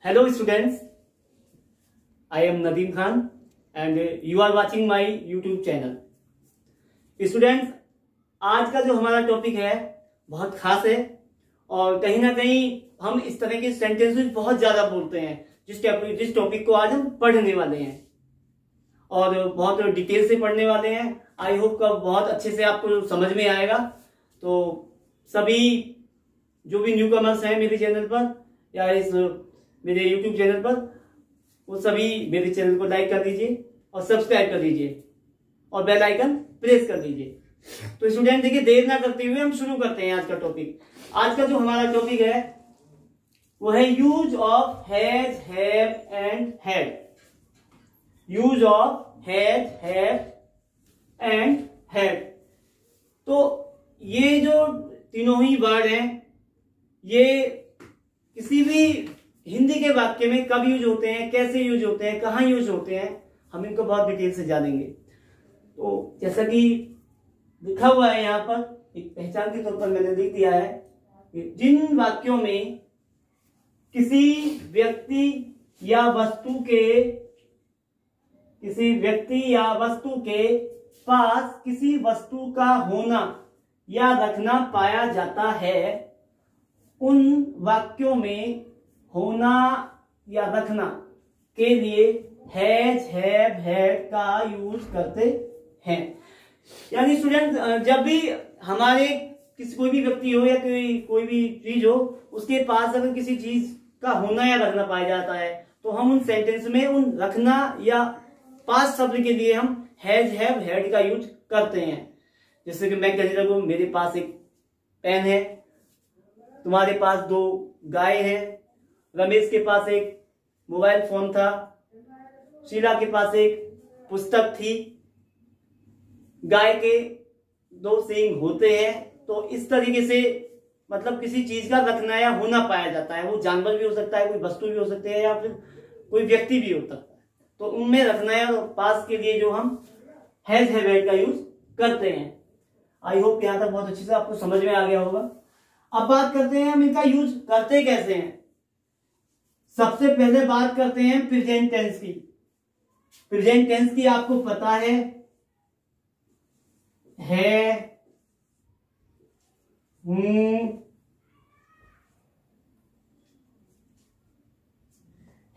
Hello students, I am Nadeem Khan and you are watching my YouTube channel. Students, आज का जो हमारा topic है बहुत खास है और कहीं ना कहीं हम इस तरह के सेंटेंसेस बहुत ज्यादा बोलते हैं जिस टॉपिक को आज हम पढ़ने वाले हैं और बहुत डिटेल से पढ़ने वाले हैं। आई होप का बहुत अच्छे से आपको समझ में आएगा। तो सभी जो भी न्यू कमर्स हैं मेरे चैनल पर या इस मेरे YouTube चैनल पर, वो सभी मेरे चैनल को लाइक कर दीजिए और सब्सक्राइब कर दीजिए और बेल आइकन प्रेस कर दीजिए। तो स्टूडेंट देखिए, देर ना करते हुए हम शुरू करते हैं आज का टॉपिक। आज का जो हमारा टॉपिक है वो है use of has, have and had. Use of has, have and had. तो ये जो तीनों ही वर्ड हैं ये किसी भी हिंदी के वाक्य में कब यूज होते हैं, कैसे यूज होते हैं, कहाँ यूज होते हैं, हम इनको बहुत डिटेल से जानेंगे। तो जैसा कि लिखा हुआ है यहाँ पर, एक पहचान के तौर पर मैंने लिख दिया है कि जिन वाक्यों में किसी व्यक्ति या वस्तु के पास किसी वस्तु का होना या रखना पाया जाता है, उन वाक्यों में होना या रखना के लिए हैज, हैव, हैड का यूज करते हैं। यानी स्टूडेंट, जब भी हमारे कोई भी व्यक्ति हो या कोई भी चीज हो, उसके पास अगर किसी चीज का होना या रखना पाया जाता है तो हम उन सेंटेंस में उन रखना या पास शब्द के लिए हम हैज, हैव, हैड का यूज करते हैं। जैसे कि मैं कहने लगूं, मेरे पास एक पेन है, तुम्हारे पास 2 गाय है, रमेश के पास एक मोबाइल फोन था, शीला के पास एक पुस्तक थी, गाय के 2 सींग होते हैं। तो इस तरीके से मतलब किसी चीज का रखना या होना पाया जाता है। वो जानवर भी हो सकता है, कोई वस्तु भी हो सकती है या फिर कोई व्यक्ति भी हो सकता है। तो उनमें रखना या पास के लिए जो हम हैज, हैव, हैड का यूज करते हैं। आई होप यहां तक बहुत अच्छे से आपको समझ में आ गया होगा। अब बात करते हैं हम इनका यूज करते कैसे हैं। सबसे पहले बात करते हैं प्रेजेंट टेंस की। प्रेजेंट टेंस की आपको पता है हूं,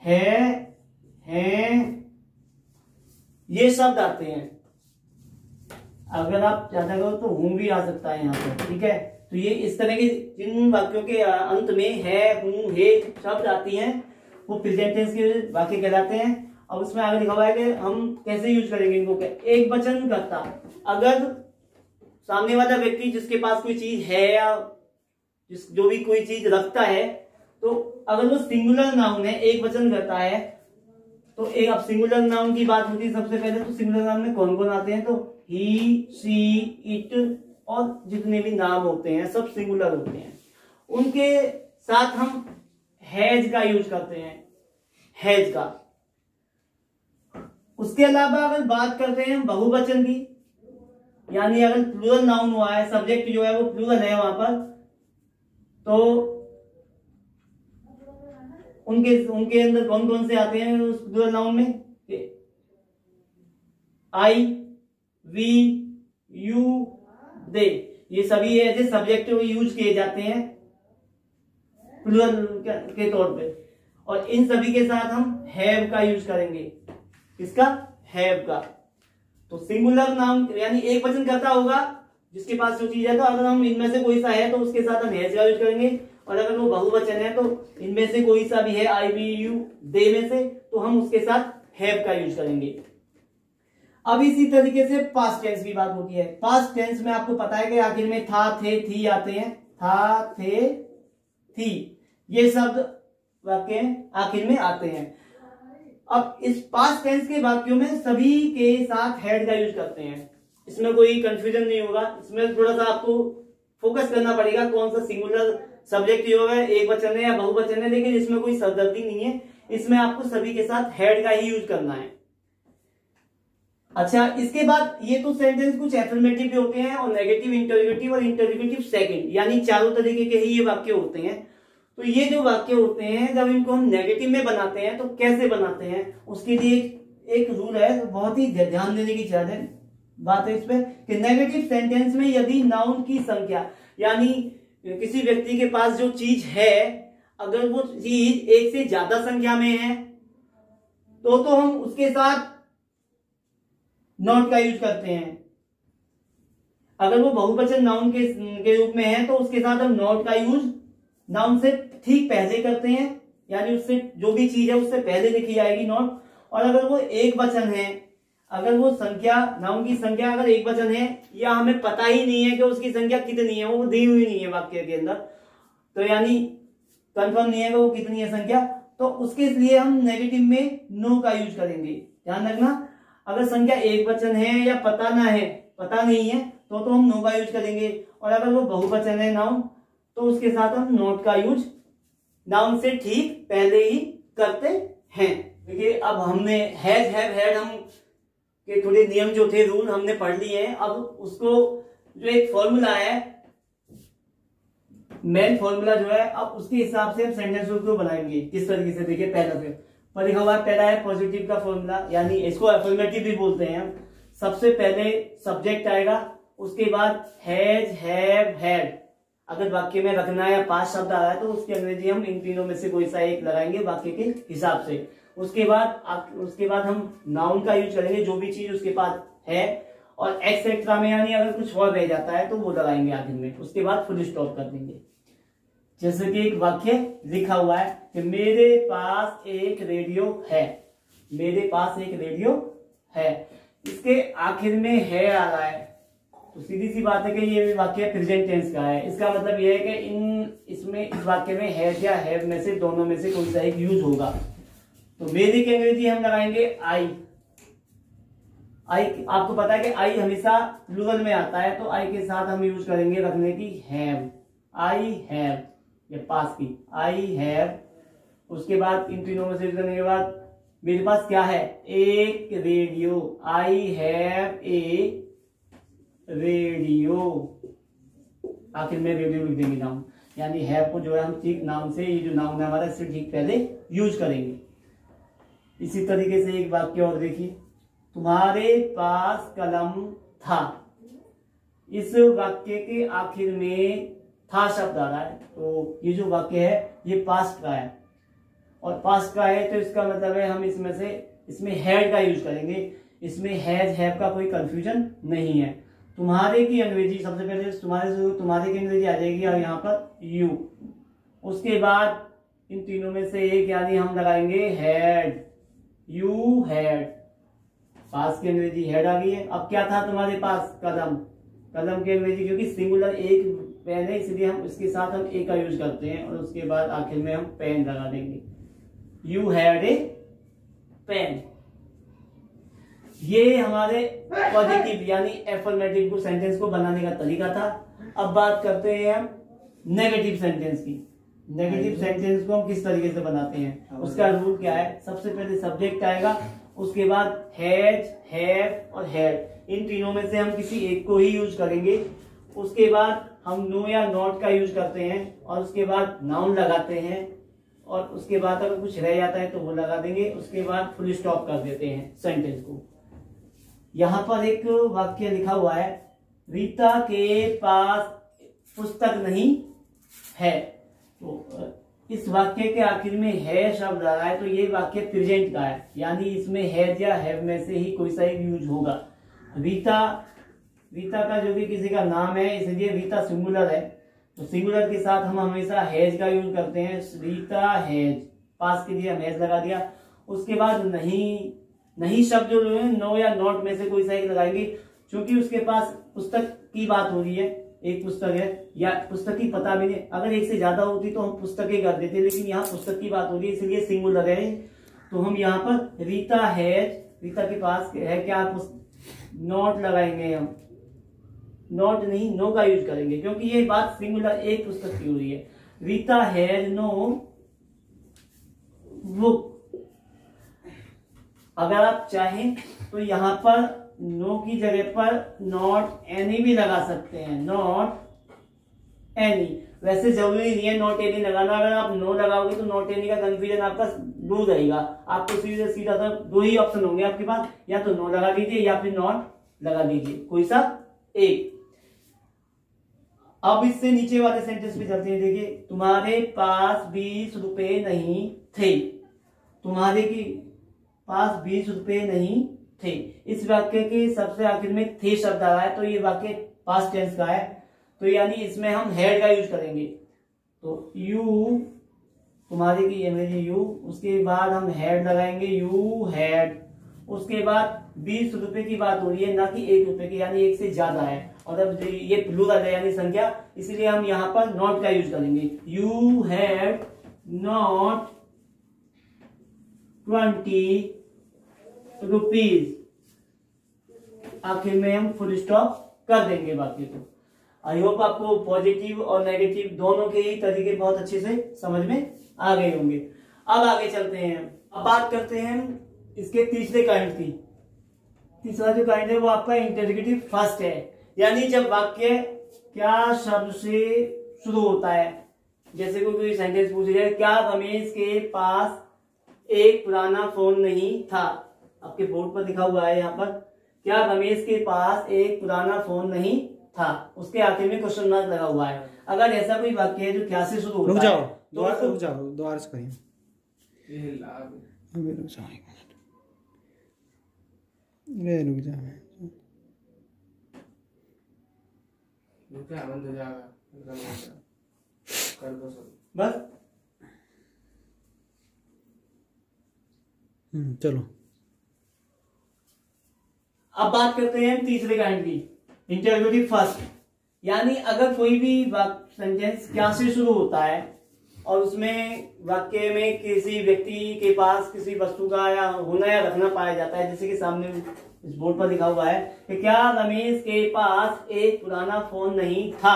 है, हैं, ये शब्द आते हैं। अगर आप चाहते हो तो हूं भी आ सकता है यहाँ पर, ठीक है। तो ये इस तरह के जिन वाक्यों के अंत में है, हूं, हे शब्द आती हैं वो प्रेजेंट टेंस के वाक्य कहलाते हैं। अब उसमें आगे लिखा हुआ है कि हम कैसे यूज करेंगे इनको। एक वचन कर्ता, अगर सामने वाला व्यक्ति जिसके पास कोई चीज है या जो भी कोई चीज रखता है, तो अगर वो सिंगुलर नाउन है, एक वचन करता है, तो एक अब सिंगुलर नाउन की बात होती है। सबसे पहले तो सिंगुलर नाउन में कौन कौन आते हैं, तो ही, शी, इट और जितने भी नाम होते हैं सब सिंगुलर होते हैं। उनके साथ हम हैज का यूज करते हैं, हैज का। उसके अलावा अगर बात करते हैं बहुवचन की, यानी अगर प्लूरल नाउन हुआ है, सब्जेक्ट जो है वो प्लूरल है वहां पर, तो उनके अंदर कौन कौन से आते हैं उस प्लूरल नाउन में, आई, वी, यू, दे, ये सभी एज ए सब्जेक्ट यूज किए जाते हैं प्लूरल के तौर पे। और इन सभी के साथ हम हैव का यूज करेंगे। किसका? हैव का। तो सिंगुलर नाउन यानी एक वचन करता होगा जिसके पास जो चीज है, तो अगर हम इनमें से कोई सा है तो उसके साथ हम हैज का यूज करेंगे। और अगर वो बहुवचन है तो इनमें से कोई सा भी है, आई, वी, यू, दे में से, तो हम उसके साथ हैव का यूज करेंगे। अब इसी तरीके से पास्ट टेंस की बात होती है। पास्ट टेंस में आपको पता है कि आखिर में था, थे, थी आते हैं। था, थे, थी, ये शब्द वाक्य आखिर में आते हैं। अब इस पास्ट टेंस के वाक्यों में सभी के साथ हैड का यूज करते हैं। इसमें कोई कंफ्यूजन नहीं होगा। इसमें थोड़ा सा आपको फोकस करना पड़ेगा कौन सा सिंगुलर सब्जेक्ट जो है, एक वचन है या बहुवचन है, लेकिन इसमें कोई सरदर्दी नहीं है। इसमें आपको सभी के साथ हैड का ही यूज करना है। अच्छा, इसके बाद ये तो सेंटेंस कुछ एफर्मेटिव भी होते हैं और नेगेटिव, इंटरोगेटिव और इंटरोगेटिव सेकंड, यानी चारों तरीके के ही ये वाक्य होते हैं। तो ये जो वाक्य होते हैं जब इनको हम नेगेटिव में बनाते हैं तो कैसे बनाते हैं, उसके लिए एक रूल है, तो बहुत ही ध्यान देने की बात है इस पे कि नेगेटिव सेंटेंस में यदि नाउन की संख्या यानी किसी व्यक्ति के पास जो चीज है अगर वो चीज एक से ज्यादा संख्या में है तो हम उसके साथ नॉट का यूज करते हैं। अगर वो बहुवचन नाउन के रूप में है तो उसके साथ हम नॉट का यूज नाउन से ठीक पहले करते हैं, यानी उससे जो भी चीज है उससे पहले लिखी जाएगी नॉट। और अगर वो एक वचन है, अगर वो संख्या नाउन की संख्या अगर एक वचन है या हमें पता ही नहीं है कि उसकी संख्या कितनी है, वो दी हुई नहीं है वाक्य के अंदर, तो यानी कंफर्म नहीं है कि वो कितनी है संख्या, तो उसके लिए हम नेगेटिव में नो का यूज करेंगे। ध्यान रखना, अगर संख्या एक वचन है या पता नहीं है तो हम नो का यूज करेंगे। और अगर वो बहुवचन है नाउन तो उसके साथ हम नॉट का यूज नाउन से ठीक पहले ही करते हैं। देखिए अब हमने हैज हैव हैड हम के थोड़े नियम जो थे, रूल हमने पढ़ लिए हैं। अब उसको जो एक फॉर्मूला है, मेन फॉर्मूला जो है, अब उसके हिसाब से हम सेंटेंस को बनाएंगे किस तरीके से। देखिए पहला से पर लिखा हुआ पहला है पॉजिटिव का फॉर्मूला, यानी इसको अफर्मेटिव भी बोलते हैं। सबसे पहले सब्जेक्ट आएगा, उसके बाद हैज हैव हैड। अगर वाक्य में रखना है या पांच शब्द आ रहा है तो उसकी अंग्रेजी हम इन तीनों में से कोई सा एक लगाएंगे वाक्य के हिसाब से। उसके बाद हम नाउन का यूज करेंगे जो भी चीज उसके पास है, और एक्सेट्रा में यानी अगर कुछ और रह जाता है तो वो लगाएंगे आखिर में। उसके बाद फुल स्टॉप कर देंगे। जैसे कि एक वाक्य लिखा हुआ है कि मेरे पास एक रेडियो है, मेरे पास एक रेडियो है, इसके आखिर में है आ रहा है, तो सीधी सी बात है कि ये वाक्य प्रेजेंट टेंस का है। इसका मतलब ये है कि इस वाक्य में हैज या हैव में से दोनों में से कोई सा एक यूज होगा। तो मेरे की अंग्रेजी हम लगाएंगे आई। आपको पता है कि आई हमेशा प्लूरल में आता है, तो आई के साथ हम यूज करेंगे रखने की हैव। आई हैव, ये पास की आई हैव। उसके बाद इन तीनों में से यूज करने के बाद मेरे पास क्या है, एक radio. I have a radio, आखिर में रेडियो लिख देंगे नाउन, यानी हैव को जो है हम ठीक नाउन से, ये जो नाउन है हमारा इससे ठीक पहले यूज करेंगे। इसी तरीके से एक वाक्य और देखिए, तुम्हारे पास कलम था। इस वाक्य के आखिर में था शब्द आ रहा है, तो ये जो वाक्य है ये पास्ट का है, और पास्ट का है तो इसका मतलब है हम इसमें हैड का यूज करेंगे। इसमें हैज हैव का कोई कंफ्यूजन नहीं है। तुम्हारे की अंग्रेजी सबसे पहले तुम्हारे की अंग्रेजी आ जाएगी और यहाँ पर यू। उसके बाद इन तीनों में से एक यानी हम लगाएंगे हैड, यू हैड। पास की अंग्रेजी हैड आ गई है। अब क्या था तुम्हारे पास, कलम। कलम की अंग्रेजी क्योंकि सिंगुलर एक पेन है इसलिए हम इसके साथ हम ए का यूज करते हैं, और उसके बाद आखिर में हम पेन लगा देंगे, यू हैड ए पेन। ये हमारे पॉजिटिव यानी एफर्मेटिव को सेंटेंस को बनाने का तरीका था। अब बात करते हैं हम नेगेटिव सेंटेंस की। नेगेटिव सेंटेंस को हम किस तरीके से बनाते हैं, उसका रूल क्या है। सबसे पहले सब्जेक्ट आएगा, उसके बाद हैज हैव और हैड, इन तीनों में से हम किसी एक को ही यूज करेंगे। उसके बाद हम नो या नॉट का यूज करते हैं, और उसके बाद नाउन लगाते हैं, और उसके बाद अगर कुछ रह जाता है तो वो लगा देंगे। उसके बाद फुल स्टॉप कर देते हैं सेंटेंस को। यहां पर एक वाक्य लिखा हुआ है, रीता के पास पुस्तक नहीं है। तो इस वाक्य के आखिर में है शब्द आ रहा है, तो ये वाक्य प्रेजेंट का है, यानी इसमें हैज या हैव में से ही कोई सा एक यूज होगा। रीता का जो भी किसी का नाम है, इसलिए रीता सिंगुलर है, तो सिंगुलर के साथ हम हमेशा हैज का यूज करते हैं। रीता हैज, पास के लिए हम हैज लगा दिया। उसके बाद नहीं शब्द जो है नो या नॉट में से कोई सा एक लगाएंगे, क्योंकि उसके पास पुस्तक की बात हो रही है, एक पुस्तक है या पुस्तक की पता भी नहीं। अगर एक से ज्यादा होती तो हम पुस्तकें कर देते, लेकिन यहाँ पुस्तक की बात हो रही है इसलिए सिंगुलर है। तो हम यहाँ पर रीता हैज, रीता के पास है क्या, नॉट लगाएंगे हम, नॉट नहीं नो का यूज करेंगे, क्योंकि ये बात सिंगुलर एक पुस्तक की हो रही है। Rita has no book. अगर आप चाहें तो यहां पर नो की जगह पर नॉट एनी भी लगा सकते हैं, नॉट एनी। वैसे जरूरी नहीं है नॉट एनी लगाना, अगर आप नो लगाओगे तो नॉट एनी का कंफ्यूजन आपका दूर रहेगा। आपको सीधा सीधा सा दो ही ऑप्शन होंगे आपके पास, या तो नो लगा दीजिए या फिर नॉट लगा दीजिए, कोई सा एक। अब इससे नीचे वाले सेंटेंस पे चलते हैं। देखिए, तुम्हारे पास 20 रुपए नहीं थे। तुम्हारे की पास 20 रुपए नहीं थे, इस वाक्य के सबसे आखिर में थे शब्द आ रहा है, तो ये वाक्य पास्ट टेंस का है, तो यानी इसमें हम हैड का यूज करेंगे। तो यू, तुम्हारे की अंग्रेजी यू, उसके बाद हम हैड लगाएंगे, यू हैड। उसके बाद 20 रुपए की बात हो रही है, ना कि 1 रुपए की, यानी एक से ज्यादा है, और अब ये प्लूरल है यानी संख्या, इसलिए हम यहाँ पर नॉट का यूज करेंगे। You had not 20 rupees. आखिर में हम फुल स्टॉप कर देंगे वाक्य को। आई होप आपको पॉजिटिव और नेगेटिव दोनों के ही तरीके बहुत अच्छे से समझ में आ गए होंगे। अब आगे चलते हैं, अब बात करते हैं इसके तीसरे काइंड की। तीसरा जो काइंड है वो आपका इंटरोगेटिव फर्स्ट है, यानी जब वाक्य क्या शब्द से शुरू होता है। जैसे कोई सेंटेंस पूछ जाए, क्या रमेश के पास एक पुराना फोन नहीं था। आपके बोर्ड पर लिखा हुआ है यहाँ पर, क्या रमेश के पास एक पुराना फोन नहीं था, उसके आखिर में क्वेश्चन मार्क लगा हुआ है। अगर ऐसा कोई वाक्य है जो क्या से शुरू होता है, रुक जाओ दोबारा से करिए। बस चलो, अब बात करते हैं तीसरे काइंड की, इंटरोगेटिव फर्स्ट। यानी अगर कोई भी सेंटेंस क्या से शुरू होता है और उसमें वाक्य में किसी व्यक्ति के पास किसी वस्तु का या होना या रखना पाया जाता है, जैसे कि सामने इस बोर्ड पर लिखा हुआ है कि क्या रमेश के पास एक पुराना फोन नहीं था।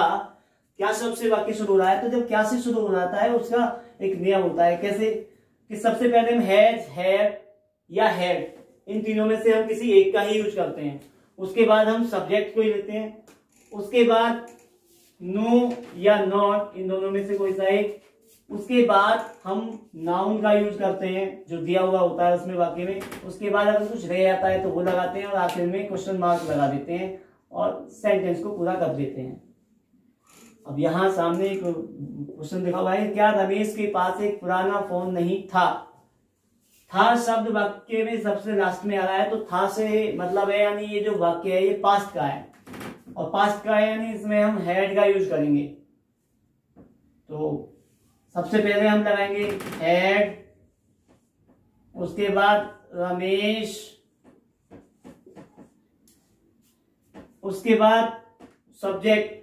क्या शब्द से वाक्य शुरू हो रहा है, तो जब क्या से शुरू हो जाता है उसका एक नियम होता है। कैसे कि सबसे पहले हम हैज, हैव या हैड, इन तीनों में से हम किसी एक का ही यूज करते हैं। उसके बाद हम सब्जेक्ट को ही लेते हैं। उसके बाद नो या नॉट, इन दोनों में से कोई सा एक। उसके बाद हम नाउन का यूज करते हैं जो दिया हुआ होता है उसमें वाक्य में। उसके बाद अगर कुछ रह जाता है तो वो लगाते हैं, और आखिर में क्वेश्चन मार्क लगा देते हैं और सेंटेंस को पूरा कर देते हैं। अब यहाँ सामने एक क्वेश्चन लिखा हुआ है, क्या रमेश के पास एक पुराना फोन नहीं था। था शब्द वाक्य में सबसे लास्ट में आ रहा है, तो था से मतलब है यानी ये जो वाक्य है ये पास्ट का है, और पास्ट का है यानी इसमें हम हैड का यूज करेंगे। तो सबसे पहले हम लगाएंगे हैड, उसके बाद रमेश, उसके बाद सब्जेक्ट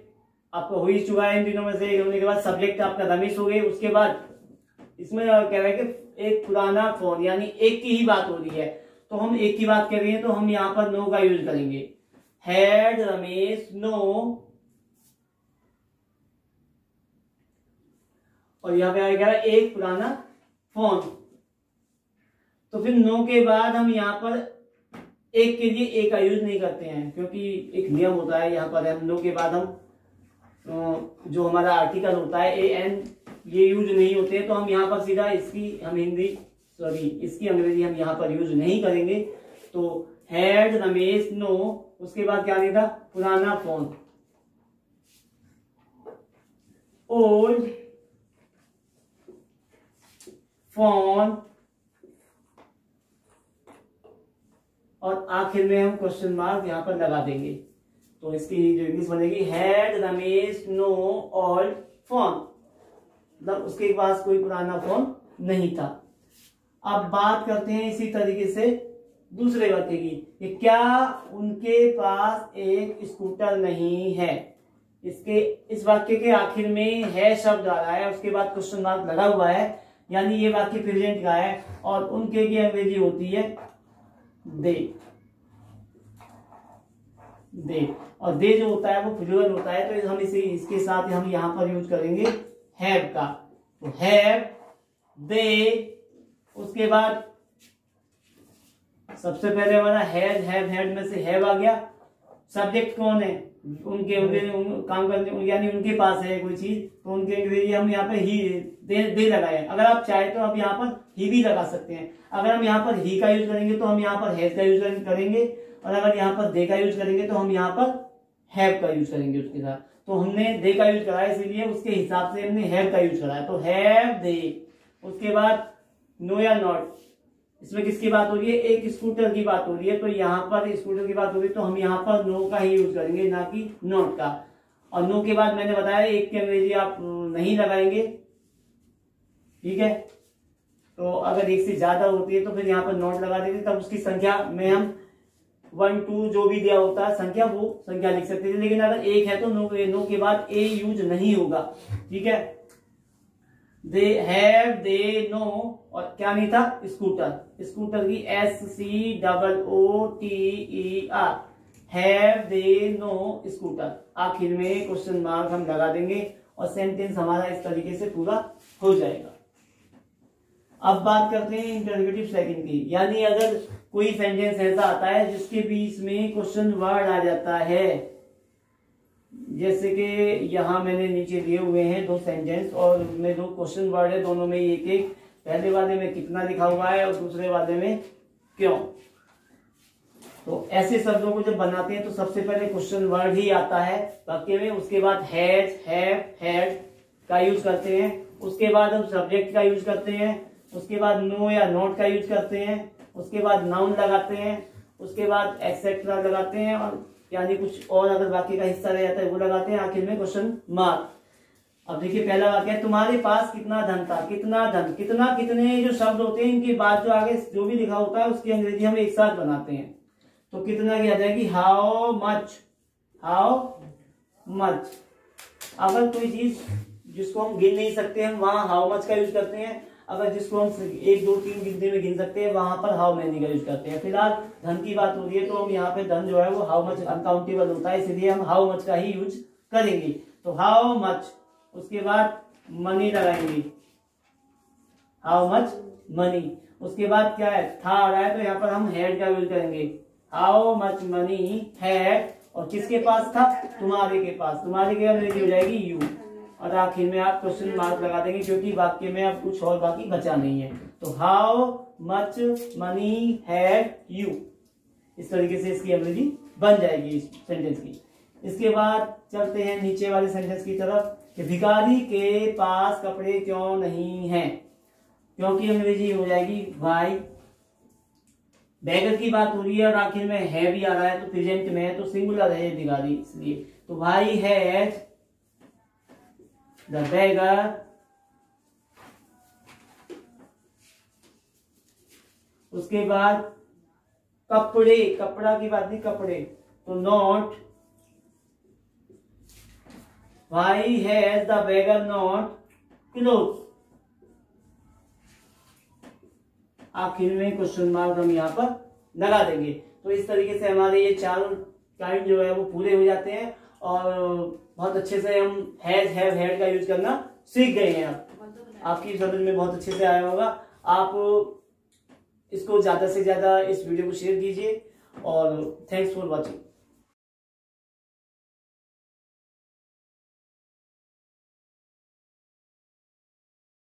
आपको हो ही चुका है इन दिनों में से, होने के बाद सब्जेक्ट आपका रमेश हो गई। उसके बाद इसमें कह रहे हैं कि एक पुराना फोन, यानी एक की ही बात हो रही है, तो हम एक की बात कर रहे हैं तो हम यहाँ पर नो का यूज करेंगे। हैड रमेश नो, और यहाँ पे आएगा एक पुराना फोन। तो फिर नो के बाद हम यहाँ पर एक के लिए एक का यूज नहीं करते हैं, क्योंकि एक नियम होता है यहाँ पर। हम नो के बाद हम जो हमारा आर्टिकल होता है ए एन, ये यूज नहीं होते, तो हम यहाँ पर सीधा इसकी इसकी अंग्रेजी हम यहाँ पर यूज नहीं करेंगे। तो हैड रमेश नो, उसके बाद क्या लिखा, पुराना फोन, ओल्ड फोन, और आखिर में हम क्वेश्चन मार्क यहाँ पर लगा देंगे। तो इसकी जो इंग्लिश बनेगी, had Ramesh no old phone, मतलब उसके पास कोई पुराना फोन नहीं था। अब बात करते हैं इसी तरीके से दूसरे वाक्य की, कि क्या उनके पास एक स्कूटर नहीं है। इस वाक्य के आखिर में है शब्द आ रहा है, उसके बाद क्वेश्चन मार्क लगा हुआ है, यानी ये वाक्य प्रेजेंट का है, और उनके की अंग्रेजी होती है दे। और दे जो होता है वो प्लूरल होता है, तो हम इसके साथ हम यहाँ पर यूज करेंगे हैव का। तो हैव, दे, उसके बाद सबसे पहले हमारा हैज, हैव, हैड में से हैव आ गया। सब्जेक्ट कौन है, काम करने यानी उनके पास है कोई चीज, तो उनके अंग्रेजी हम यहाँ पे ही दे लगाए। अगर आप चाहे तो आप यहाँ पर ही भी लगा सकते हैं। अगर हम यहाँ पर ही का यूज करेंगे तो हम यहाँ पर हैज का यूज करेंगे, और अगर यहाँ पर दे का यूज करेंगे तो हम यहाँ पर हैव का यूज करेंगे उसके साथ। तो हमने दे का यूज कराया, इसीलिए उसके हिसाब से हमने हैव का यूज कराया, तो हैव दे। उसके बाद नो या नॉट, इसमें किसकी बात हो रही है? एक स्कूटर की बात हो रही है, तो यहाँ पर स्कूटर की बात हो रही है तो हम यहाँ पर नो का ही यूज करेंगे, ना कि नॉट का। और नो के बाद मैंने बताया एक की अंग्रेजी आप नहीं लगाएंगे, ठीक है। तो अगर एक से ज्यादा होती है तो फिर यहाँ पर नॉट लगा देते, तब उसकी संख्या में हम 1 2 जो भी दिया होता है संख्या, वो संख्या लिख सकते थे। लेकिन अगर एक है तो नो के बाद ए यूज नहीं होगा, ठीक है। दे हैव, दे नो, और क्या नहीं था? स्कूटर। स्कूटर की SCOOTER, have they know scooter. आखिर में क्वेश्चन मार्क हम लगा देंगे और सेंटेंस हमारा इस तरीके से पूरा हो जाएगा। अब बात करते हैं इंटरोगेटिव सेकंड की, यानी अगर कोई सेंटेंस ऐसा आता है जिसके बीच में क्वेश्चन वर्ड आ जाता है, जैसे कि यहाँ मैंने नीचे दिए हुए हैं 2 सेंटेंस और उनमें 2 क्वेश्चन वर्ड है, दोनों में एक एक, पहले वाले में कितना लिखा हुआ है और दूसरे वाले में क्यों। तो ऐसे शब्दों को जब बनाते हैं तो सबसे पहले क्वेश्चन वर्ड ही आता है वाक्य में, उसके बाद हैज, हैव, हैड का यूज करते हैं, उसके बाद हम सब्जेक्ट का यूज करते हैं, उसके बाद नो या नॉट का यूज करते हैं, उसके बाद नाउन लगाते हैं, उसके बाद एक्सेट्रा लगाते हैं, और यानी कुछ और अगर वाक्य का हिस्सा रह जाता है वो लगाते हैं, आखिर में क्वेश्चन मार्क। अब देखिए पहला वाक्य है, तुम्हारे पास कितना धन था। कितना धन, कितना, कितने जो शब्द होते हैं इनके बाद जो आगे जो भी लिखा होता है उसकी अंग्रेजी हम एक साथ बनाते हैं। तो कितना की आ जाएगी? How much, how much. अगर कोई चीज जिसको हम गिन नहीं सकते हम वहां हाउ मच का यूज करते हैं, अगर जिसको हम 1 2 3 गिनती में गिन सकते हैं वहां पर हाउ मैनी का यूज करते हैं। फिलहाल धन की बात हो रही है तो हम यहाँ पे धन जो है वो हाउ मच अनकाउंटेबल होता है, इसलिए हम हाउ मच का ही यूज करेंगे। तो हाउ मच, उसके बाद मनी लगाएंगे, हाउ मच मनी। उसके बाद क्या है? था आ रहा है तो यहाँ पर हम हैड का यूज करेंगे, हाउ मच मनी हैड। और किसके पास था? तुम्हारे के पास। तुम्हारे के अंग्रेजी हो जाएगी यू, और आखिर में आप क्वेश्चन मार्क लगा देंगे क्योंकि वाक्य में अब कुछ और बाकी बचा नहीं है। तो how much money had you, इस तरीके से इसकी अंग्रेजी बन जाएगी इस सेंटेंस की। इसके बाद चलते हैं नीचे वाले सेंटेंस की तरफ कि भिखारी के पास कपड़े क्यों नहीं हैं, क्योंकि अंग्रेजी हो जाएगी वाई। बैगर की बात हो रही है और आखिर में है भी आ रहा है तो प्रेजेंट में है तो सिंगुलर है भिखारी, इसलिए तो भाई हैज द बैगर उसके बाद कपड़े, कपड़ा की बात नहीं कपड़े, तो नॉट भाई has the bagger not cloth. आखिर में क्वेश्चन मार्क हम यहाँ पर लगा देंगे। तो इस तरीके से हमारे ये 4 काइंड जो है वो पूरे हो जाते हैं और बहुत अच्छे से हम हैज, हैव, हैड का यूज करना सीख गए हैं। आपकी समझ में बहुत अच्छे से आया होगा। आप इसको ज्यादा से ज्यादा इस वीडियो को शेयर कीजिए और थैंक्स फॉर वॉचिंग।